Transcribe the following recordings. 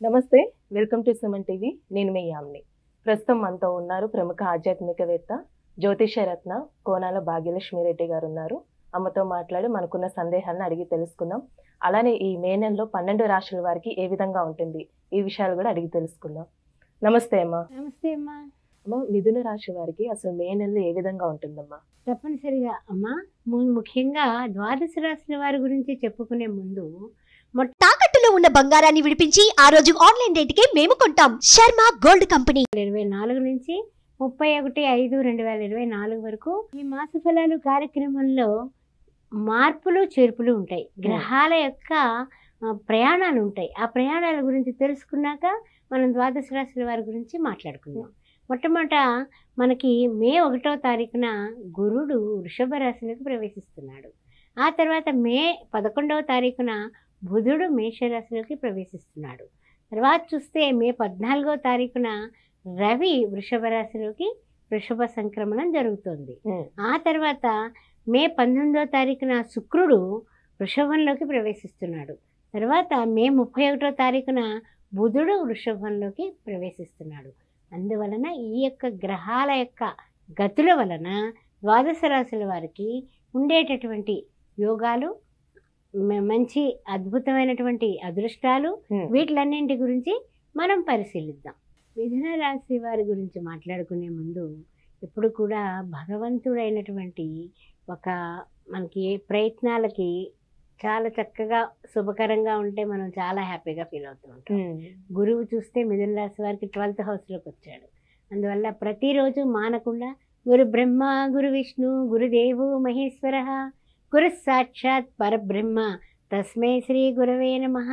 నమస్తే, welcome to Suman TV. నేను మీ యామ్ని. ప్రస్తుతం మనతో ఉన్నారు ప్రముఖ ఆధ్యాత్మికవేత్త జ్యోతిషరత్న కోనాల భాగ్యలక్ష్మి రెడ్డి గారు ఉన్నారు. అమ్మతో మాట్లాడి మనకున్న సందేహాలను అడిగి తెలుసుకుందాం. అలానే ఈ మే నెలలో 12 రాశుల వారికి ఏ విధంగా ఉంటుంది ఈ విషయాలు కూడా అడిగి తెలుసుకుందాం. నమస్తే అమ్మా. నమస్తే అమ్మా. అమ్మ, మిథున రాశి వారికి అసలు మే నెలలో ఏ విధంగా ఉంటుందమ్మా? తప్పనిసరిగా అమ్మా, ముఖ్యంగా ద్వాదశ రాశుల వారి గురించి చెప్పుకునే ముందు తాకట్టులో ఉన్న బంగారాన్ని విడిపించి ఆ రోజు ఆన్లైన్ రేటుకే మేము కొంటాం. Sharma gold company. 24 నుంచి 31/5/2024 వరకు ఈ మాస ఫలాలు కార్యక్రమంలో మార్పులు చేర్పులు ఉంటాయి. గ్రహాల యొక్క ప్రయాణాలు ఉంటాయి. ఆ ప్రయాణాల గురించి తెలుసుకున్నాక మనం ద్వాదశ రాశుల వారి గురించి మాట్లాడుకుందాం. మొట్టమొదట మనకి మే 1వ తారీఖున గురుడు వృషభ రాశిలోకి ప్రవేశిస్తున్నాడు. ఆ తర్వాత మే 11వ తారీఖున బుధుడు మేషరాశిలోకి ప్రవేశిస్తున్నాడు. తర్వాత చూస్తే మే 14వ తారీఖున రవి వృషభ రాశిలోకి వృషభ సంక్రమణం జరుగుతుంది. ఆ తర్వాత మే 19వ తారీఖున శుక్రుడు వృషభంలోకి ప్రవేశిస్తున్నాడు. తర్వాత మే 31వ తారీఖున బుధుడు వృషభంలోకి ప్రవేశిస్తున్నాడు. అందువలన ఈ యొక్క గ్రహాల యొక్క గతుల వలన ద్వాదశ రాశుల వారికి ఉండేటటువంటి యోగాలు, మంచి అద్భుతమైనటువంటి అదృష్టాలు, వీటిలన్నింటి గురించి మనం పరిశీలిద్దాం. మిథున రాశి వారి గురించి మాట్లాడుకునే ముందు ఎప్పుడు కూడా భగవంతుడైనటువంటి ఒక మనకి ప్రయత్నాలకి చాలా చక్కగా శుభకరంగా ఉంటే మనం చాలా హ్యాపీగా ఫీల్ అవుతూ ఉంటాం. గురువు చూస్తే మిథున రాశి వారికి 12th హౌస్లోకి వచ్చాడు. అందువల్ల ప్రతిరోజు మానకుండా గురు బ్రహ్మ గురు విష్ణు గురుదేవు మహేశ్వర గురు సాక్షాత్ పరబ్రహ్మ తస్మై శ్రీ గురవే నమః.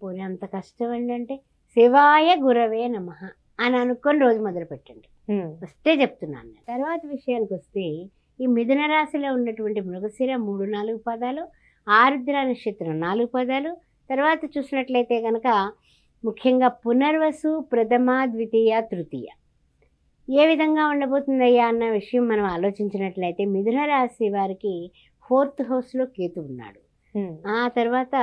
పోనీ అంత కష్టం ఏంటంటే శివాయ గురవే నమః అని అనుకొని రోజు మొదలు పెట్టండి. వస్తే చెప్తున్నాను నేను. తర్వాత విషయానికి వస్తే ఈ మిథున రాశిలో ఉన్నటువంటి మృగశిర 3-4 పదాలు, ఆరుద్ర నక్షత్రం 4 పదాలు, తర్వాత చూసినట్లయితే కనుక ముఖ్యంగా పునర్వసు ప్రథమ ద్వితీయ తృతీయ ఏ విధంగా ఉండబోతుందయ్యా అన్న విషయం మనం ఆలోచించినట్లయితే మిథున రాశి వారికి 4th హౌస్లో కేతు ఉన్నాడు. ఆ తర్వాత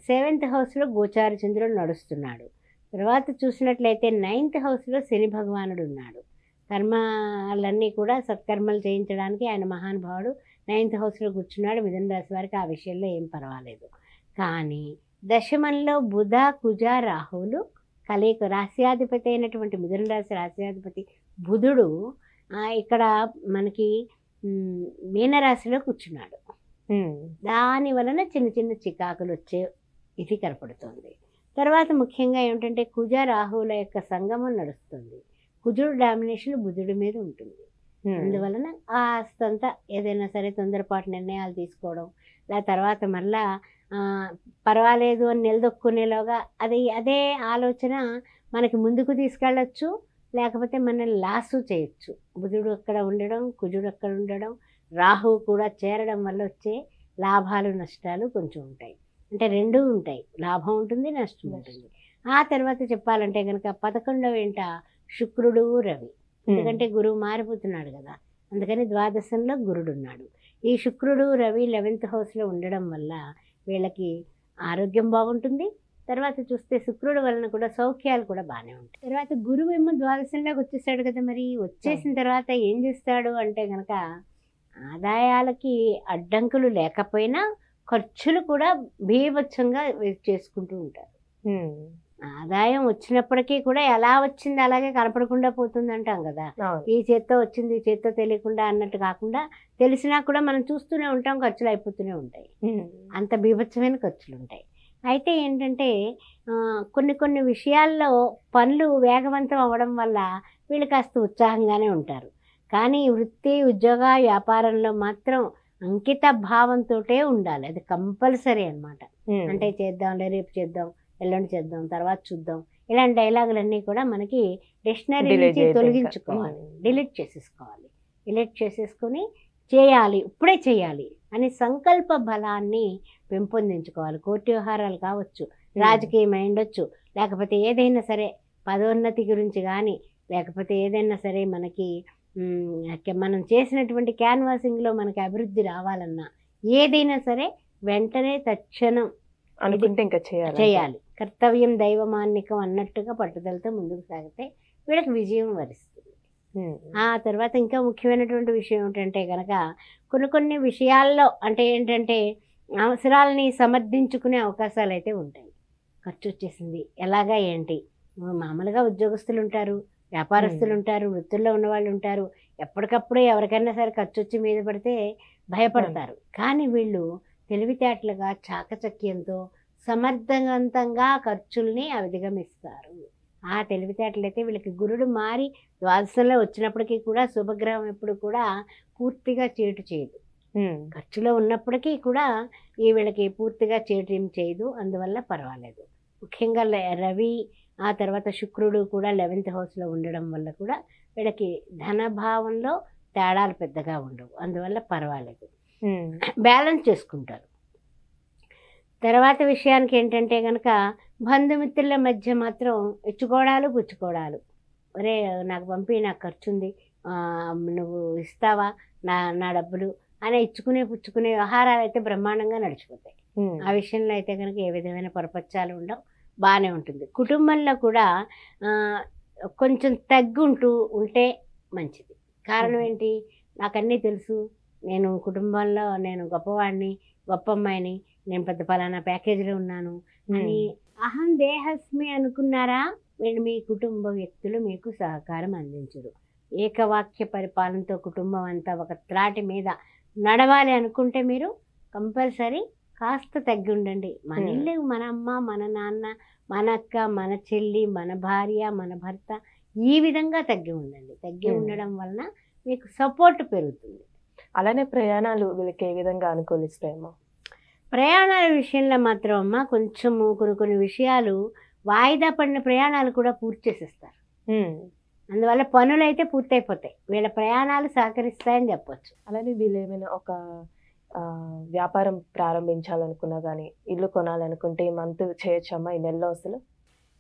7th హౌస్లో గోచార చంద్రుడు నడుస్తున్నాడు. తర్వాత చూసినట్లయితే 9th హౌస్లో శని భగవానుడు ఉన్నాడు. కర్మలన్నీ కూడా సత్కర్మలు చేయించడానికి ఆయన మహానుభావుడు 9th హౌస్లో కూర్చున్నాడు. మిథున రాశి వారికి ఆ విషయంలో ఏం పర్వాలేదు. కానీ దశమంలో బుధ కుజ రాహువులు కలయిక, రాశ్యాధిపతి అయినటువంటి మిథున రాశి రాశ్యాధిపతి బుధుడు ఇక్కడ మనకి మీనరాశిలో కూర్చున్నాడు. దాని వలన చిన్న చిన్న చికాకులు వచ్చే ఇది కనపడుతుంది. తర్వాత ముఖ్యంగా ఏమిటంటే కుజ రాహువుల యొక్క సంగమం నడుస్తుంది. కుజుడు డామినేషన్ బుధుడి మీద ఉంటుంది. అందువలన ఆ ఆస్తంతా ఏదైనా సరే తొందరపాటు నిర్ణయాలు తీసుకోవడం, తర్వాత మళ్ళా పర్వాలేదు అని నిలదొక్కునేలోగా అదే ఆలోచన మనకి ముందుకు తీసుకెళ్ళచ్చు, లేకపోతే మనల్ని లాసు చేయొచ్చు. బుధుడు అక్కడ ఉండడం, కుజుడు అక్కడ ఉండడం, రాహువు కూడా చేరడం వల్ల వచ్చే లాభాలు నష్టాలు కొంచెం ఉంటాయి. అంటే రెండూ ఉంటాయి, లాభం ఉంటుంది, నష్టం ఉంటుంది. ఆ తర్వాత చెప్పాలంటే కనుక 11వ ఏంట శుక్రుడు రవి, ఎందుకంటే గురువు మారిపోతున్నాడు కదా, అందుకని ద్వాదశంలో గురుడు ఉన్నాడు. ఈ శుక్రుడు రవి 11th హౌస్లో ఉండడం వల్ల వీళ్ళకి ఆరోగ్యం బాగుంటుంది. తర్వాత చూస్తే శుక్రుడు వలన కూడా సౌఖ్యాలు కూడా బాగానే ఉంటాయి. తర్వాత గురువు ఏమో ద్వాదశంలోకి వచ్చేసాడు కదా, మరి వచ్చేసిన తర్వాత ఏం చేస్తాడు అంటే కనుక ఆదాయాలకి అడ్డంకులు లేకపోయినా ఖర్చులు కూడా బీభత్సంగా చేసుకుంటూ ఉంటారు. ఆదాయం వచ్చినప్పటికీ కూడా ఎలా వచ్చింది అలాగే కనపడకుండా పోతుంది అంటాం కదా, ఈ చేత్తో వచ్చింది ఈ చేత్తో తెలియకుండా అన్నట్టు కాకుండా తెలిసినా కూడా మనం చూస్తూనే ఉంటాం, ఖర్చులు అయిపోతూనే ఉంటాయి. అంత బీభత్సమైన ఖర్చులు ఉంటాయి. అయితే ఏంటంటే కొన్ని విషయాల్లో పనులు వేగవంతం అవ్వడం వల్ల వీళ్ళు కాస్త ఉత్సాహంగానే ఉంటారు. కానీ వృత్తి ఉద్యోగ వ్యాపారంలో మాత్రం అంకిత భావంతో ఉండాలి. అది కంపల్సరీ అన్నమాట. అంటే చేద్దాంలే, రేపు చేద్దాం, ఎల్లుండి చేద్దాం, తర్వాత చూద్దాం, ఇలాంటి డైలాగులన్నీ కూడా మనకి డిక్షనరీ నుంచి తొలగించుకోవాలి, డిలీట్ చేసేసుకొని చేయాలి, ఇప్పుడే చేయాలి అని సంకల్ప బలాన్ని పెంపొందించుకోవాలి. కోర్టు వ్యవహారాలు కావచ్చు, రాజకీయం అయ్యుండొచ్చు, లేకపోతే ఏదైనా సరే పదోన్నతి గురించి కానీ, లేకపోతే ఏదైనా సరే మనకి మనం చేసినటువంటి క్యాన్వాసింగ్లో మనకి అభివృద్ధి రావాలన్నా ఏదైనా సరే వెంటనే తక్షణం అనుకుంటే ఇంకా చేయాలి. చేయాలి. కర్తవ్యం దైవమాన్నికం అన్నట్టుగా పట్టుదలతో ముందుకు సాగితే వీళ్ళకి విజయం వరిస్తుంది. ఆ తర్వాత ఇంకా ముఖ్యమైనటువంటి విషయం ఏమిటంటే కనుక కొన్ని విషయాల్లో అంటే ఏంటంటే అవసరాలని సమర్థించుకునే అవకాశాలు అయితే ఉంటాయి. ఖర్చు వచ్చేసింది ఎలాగా ఏంటి, మామూలుగా ఉద్యోగస్తులు ఉంటారు, వ్యాపారస్తులు ఉంటారు, వృత్తుల్లో ఉన్నవాళ్ళు ఉంటారు. ఎప్పటికప్పుడు ఎవరికైనా సరే ఖర్చు వచ్చి మీద పడితే భయపడతారు. కానీ వీళ్ళు తెలివితేటలుగా చాకచక్యంతో సమర్థవంతంగా ఖర్చుల్ని అధిగమిస్తారు. ఆ తెలివితేటలు అయితే వీళ్ళకి గురుడు మారి ద్వాదశంలో వచ్చినప్పటికీ కూడా శుభగ్రహం ఎప్పుడు కూడా పూర్తిగా చేటు చేయదు. ఖర్చులో ఉన్నప్పటికీ కూడా ఈ వీళ్ళకి పూర్తిగా చేటు ఏం చేయదు. అందువల్ల పర్వాలేదు. ముఖ్యంగా రవి ఆ తర్వాత శుక్రుడు కూడా 11th హౌస్లో ఉండడం వల్ల కూడా వీళ్ళకి ధనభావంలో తేడాలు పెద్దగా ఉండవు. అందువల్ల పర్వాలేదు, బ్యాలెన్స్ చేసుకుంటారు. తర్వాత విషయానికి ఏంటంటే కనుక బంధుమిత్రుల మధ్య మాత్రం ఇచ్చుకోవడాలు పుచ్చుకోవడాలు, ఒరే నాకు పంపి నాకు ఖర్చు ఉంది, నువ్వు ఇస్తావా నా డబ్బులు అని ఇచ్చుకునే పుచ్చుకునే వ్యవహారాలు అయితే బ్రహ్మాండంగా నడిచిపోతాయి. ఆ విషయంలో అయితే కనుక ఏ విధమైన పొరపచ్చాలు ఉండవు, బాగానే ఉంటుంది. కుటుంబంలో కూడా కొంచెం తగ్గుంటూ ఉంటే మంచిది. కారణం ఏంటి, నాకు అన్నీ తెలుసు, నేను కుటుంబంలో నేను గొప్పవాడిని, గొప్ప అమ్మాయిని, నేను పెద్ద పలానా ప్యాకేజీలో ఉన్నాను అని అహం దేహస్మి అనుకున్నారా, మీ కుటుంబ వ్యక్తులు మీకు సహకారం అందించరు. ఏకవాక్య పరిపాలనతో కుటుంబం అంతా ఒక త్రాటి మీద నడవాలి అనుకుంటే మీరు కంపల్సరీ కాస్త తగ్గి ఉండండి. మన ఇల్లు, మన అమ్మ, మన నాన్న, మన అక్క, మన చెల్లి, మన భార్య, మన భర్త, ఈ విధంగా తగ్గి ఉండండి. తగ్గి ఉండడం వలన మీకు సపోర్ట్ పెరుగుతుంది. అలానే ప్రయాణాలు వీళ్ళకి ఏ విధంగా అనుకూలిస్తాయేమో? ప్రయాణాల విషయంలో మాత్రం అమ్మ కొంచెము కొన్ని విషయాలు వాయిదా పడిన ప్రయాణాలు కూడా పూర్తి చేసేస్తారు. అందువల్ల పనులు అయితే పూర్తయిపోతాయి, వీళ్ళ ప్రయాణాలు సహకరిస్తాయని చెప్పొచ్చు. అలానే వీళ్ళు ఏమైనా ఒక వ్యాపారం ప్రారంభించాలనుకున్నా కానీ, ఇల్లు కొనాలనుకుంటే ఈ మంత్ చేయొచ్చమ్మా ఈ నెలలో? అసలు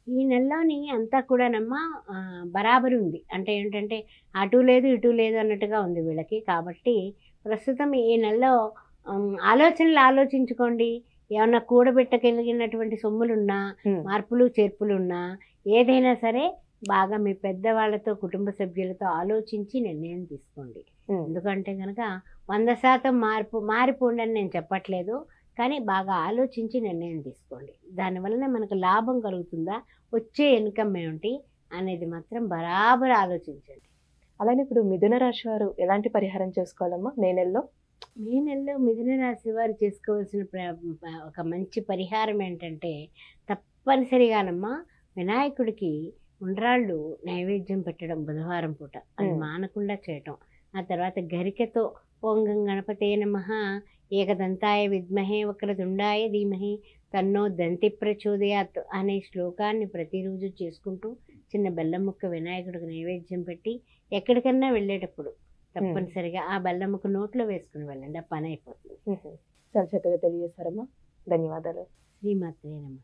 ఈ నెలలోని అంతా కూడానమ్మా బరాబరి ఉంది. అంటే ఏంటంటే అటు లేదు ఇటు లేదు అన్నట్టుగా ఉంది వీళ్ళకి. కాబట్టి ప్రస్తుతం ఈ నెలలో ఆలోచనలు ఆలోచించుకోండి. ఏమన్నా కూడబెట్టగలిగినటువంటి సొమ్ములున్నా, మార్పులు చేర్పులున్నా, ఏదైనా సరే బాగా మీ పెద్దవాళ్ళతో, కుటుంబ సభ్యులతో ఆలోచించి నిర్ణయం తీసుకోండి. ఎందుకంటే కనుక 100% మారిపోండి అని నేను చెప్పట్లేదు, కానీ బాగా ఆలోచించి నిర్ణయం తీసుకోండి. దానివల్ల మనకు లాభం కలుగుతుందా, వచ్చే ఇన్కమ్ ఏమిటి అనేది మాత్రం బరాబర్ ఆలోచించండి. అలానే ఇప్పుడు మిథున రాశి వారు ఎలాంటి పరిహారం చేసుకోవాలమ్మా మే నెలలో? మే నెలలో మిథున రాశి వారు చేసుకోవాల్సిన ఒక మంచి పరిహారం ఏంటంటే తప్పనిసరిగానమ్మా వినాయకుడికి ఉండ్రాళ్ళు నైవేద్యం పెట్టడం బుధవారం పూట, అది మానకుండా చేయటం. ఆ తర్వాత గరికెతో ఓం గం గణపతే నమః ఏకదంతాయ విద్మహే వక్రతుండాయ ధీమహి తన్నో దంతి ప్రచోదయాత్ అనే శ్లోకాన్ని ప్రతిరోజు చేసుకుంటూ చిన్న బెల్లం ముక్క వినాయకుడికి నైవేద్యం పెట్టి ఎక్కడికన్నా వెళ్ళేటప్పుడు తప్పనిసరిగా ఆ బెల్లం ముక్క నోట్లో వేసుకుని వెళ్ళండి, ఆ పని అయిపోతుంది. చాలా చక్కగా తెలియజేశారమ్మా, ధన్యవాదాలు. శ్రీమాత్రే నమః.